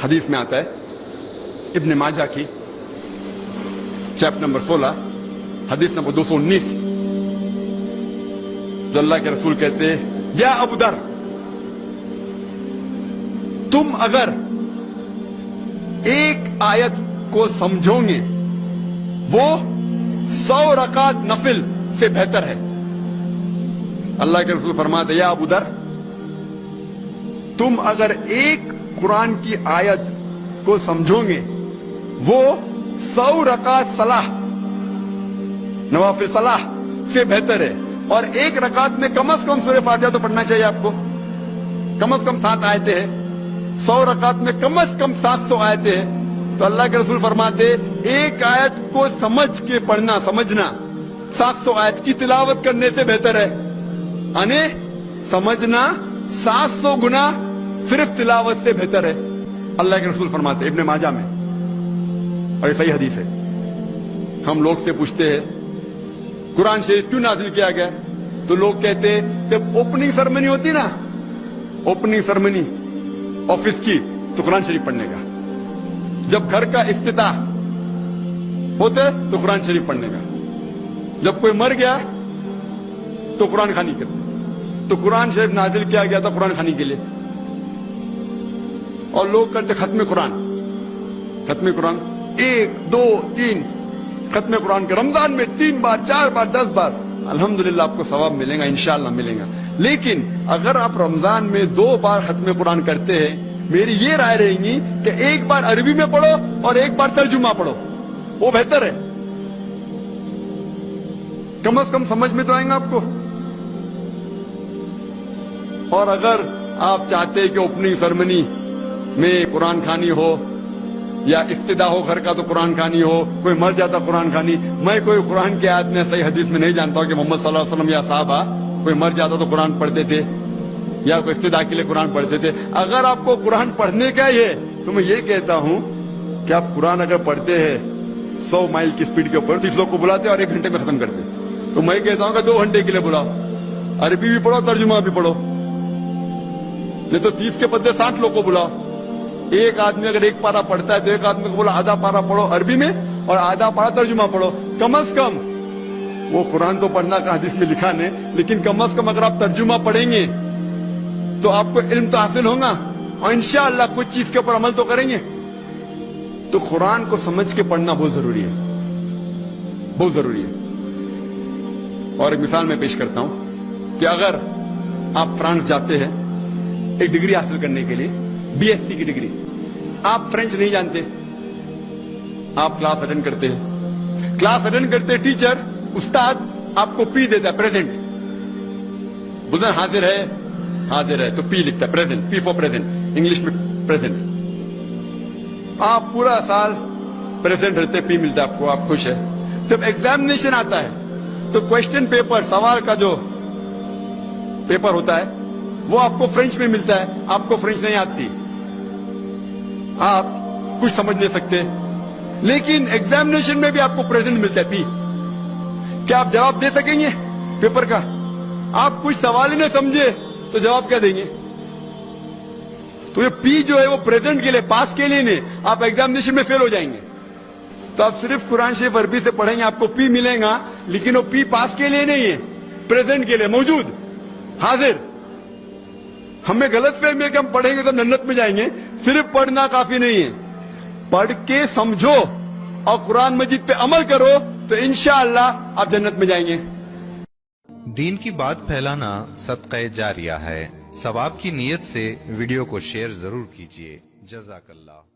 حدیث میں آتا ہے ابن ماجہ کی چیپٹر نمبر 16 حدیث نمبر 219، جو اللہ کے رسول کہتے ہیں یا ابو در، تم اگر ایک آیت کو سمجھو گے وہ 100 رکعت نفل سے بہتر ہے۔ اللہ کے رسول فرماتے یا ابو در، تم اگر ایک قرآن کی آیت کو سمجھو گے وہ 100 رکعت صلاح، نوافل صلاح سے بہتر ہے، اور ایک رکعت میں کم از کم سورہ فاتحہ تو پڑھنا چاہیے آپ کو، کم از کم 7 آیتیں ہیں، 100 رکعت میں کم از کم 700 آیتیں ہیں۔ تو اللہ کے رسول فرماتے ایک آیت کو سمجھ کے پڑھنا، سمجھنا 700 آیت کی تلاوت کرنے سے بہتر ہے، یعنی سمجھنا 700 گنا صرف تلاوت سے بہتر ہے۔ اللہ کے رسول فرماتے ابن ماجہ میں، اور یہ صحیح حدیث ہے۔ ہم لوگ سے پوچھتے ہیں قرآن شریف کیوں نازل کیا گیا، تو لوگ کہتے ہیں جب اوپننگ سرمنی ہوتی نا، اوپننگ سرمنی آفس کی، تو قرآن شریف پڑھنے کا، جب گھر کا افتتاح ہوتا ہے تو قرآن شریف پڑھنے کا، جب کوئی مر گیا تو قرآن خوانی کرتے، تو قرآن شریف نازل کیا گیا تھا قرآن خوانی کے لیے۔ اور لوگ کرتے ختم قرآن، ختم قرآن 1 2 3 ختم قرآن کے رمضان میں 3 بار 4 بار 10 بار، الحمدللہ آپ کو ثواب ملے گا، انشاءاللہ ملے گا۔ لیکن اگر آپ رمضان میں 2 بار ختم قرآن کرتے ہیں، میری یہ رائے رہے گی کہ 1 بار عربی میں پڑھو اور 1 بار ترجمہ پڑھو، وہ بہتر ہے، کم از کم سمجھ میں تو آئیں گا آپ کو۔ اور اگر آپ چاہتے ہیں کہ اوپننگ سرمنی میں قرآن خوانی ہو یا افتتاح ہو گھر کا تو قرآن خوانی ہو، کوئی مر جاتا قرآن خوانی، میں کوئی قرآن کے آیت میں صحیح حدیث میں نہیں جانتا ہوں کہ محمد صلی اللہ علیہ وسلم یا صحابہ کوئی مر جاتا تو قرآن پڑھتے تھے یا کوئی افتتاح کے لیے قرآن پڑھتے تھے۔ اگر آپ کو قرآن پڑھنے کا ہی ہے تو میں یہ کہتا ہوں کہ آپ قرآن اگر پڑھتے ہیں 100 مائل کی سپیڈ کے اوپر، 30 لوگ کو بلاتے اور 1 گھنٹے میں ختم کرتے، تو میں کہتا ہوں کہ 2 گھنٹے کے لیے بلاؤ، عربی بھی پڑھو ترجمہ بھی پڑھو، نہیں تو 30 کے بدلے 60 لوگ کو بلاؤ۔ ایک آدمی اگر 1 پارہ پڑھتا ہے تو ایک آدمی کو بولا آدھا پارہ پڑھو عربی میں اور آدھا پارہ ترجمہ پڑھو، کم از کم وہ قرآن تو پڑھنا کا حدیث میں لکھا نہیں، لیکن کم از کم اگر آپ ترجمہ پڑھیں گے تو آپ کو علم تو حاصل ہوگا اور انشاءاللہ کچھ چیز کے اوپر عمل تو کریں گے۔ تو قرآن کو سمجھ کے پڑھنا بہت ضروری ہے، بہت ضروری ہے۔ اور ایک مثال میں پیش کرتا ہوں کہ اگر آپ فرانس جاتے ہیں ایک ڈگری حاصل کرنے کے لیے، BSc کی ڈگری، آپ فرینچ نہیں جانتے، آپ کلاس اٹینڈ کرتے ہیں، کلاس اٹینڈ کرتے ٹیچر استاد آپ کو پی دیتا ہے، پریزنٹ، بولتے ہیں حاضر ہے، حاضر ہے تو پی لکھتا ہے، present, P four present, English میں پریزنٹ، آپ پورا سال پریزنٹ رہتے، پی ملتا ہے آپ کو، آپ خوش ہے۔ جب ایگزامینیشن آتا ہے تو کوشچن پیپر، سوال کا جو پیپر ہوتا ہے وہ آپ کو فرینچ میں ملتا ہے، آپ کو فرینچ نہیں آتی، آپ کچھ سمجھ نہیں سکتے، لیکن ایگزامینیشن میں بھی آپ کو پریزنٹ ملتا ہے، پی۔ کیا آپ جواب دے سکیں گے پیپر کا؟ آپ کچھ سوال ہی نہیں سمجھے تو جواب کیا دیں گے؟ تو یہ پی جو ہے وہ پریزنٹ کے لیے، پاس کے لیے نہیں، آپ ایگزامینیشن میں فیل ہو جائیں گے۔ تو آپ صرف قرآن شریف عربی سے پڑھیں گے، آپ کو پی ملے گا، لیکن وہ پی پاس کے لیے نہیں ہے، پریزنٹ کے لیے، موجود، حاضر۔ ہمیں غلط فہمی ہے کہ ہم پڑھیں گے تو جنت میں جائیں گے، صرف پڑھنا کافی نہیں ہے، پڑھ کے سمجھو اور قرآن مجید پہ عمل کرو تو انشاءاللہ آپ جنت میں جائیں گے۔ دین کی بات پھیلانا صدقہ جاریہ ہے، ثواب کی نیت سے ویڈیو کو شیئر ضرور کیجیے۔ جزاک اللہ۔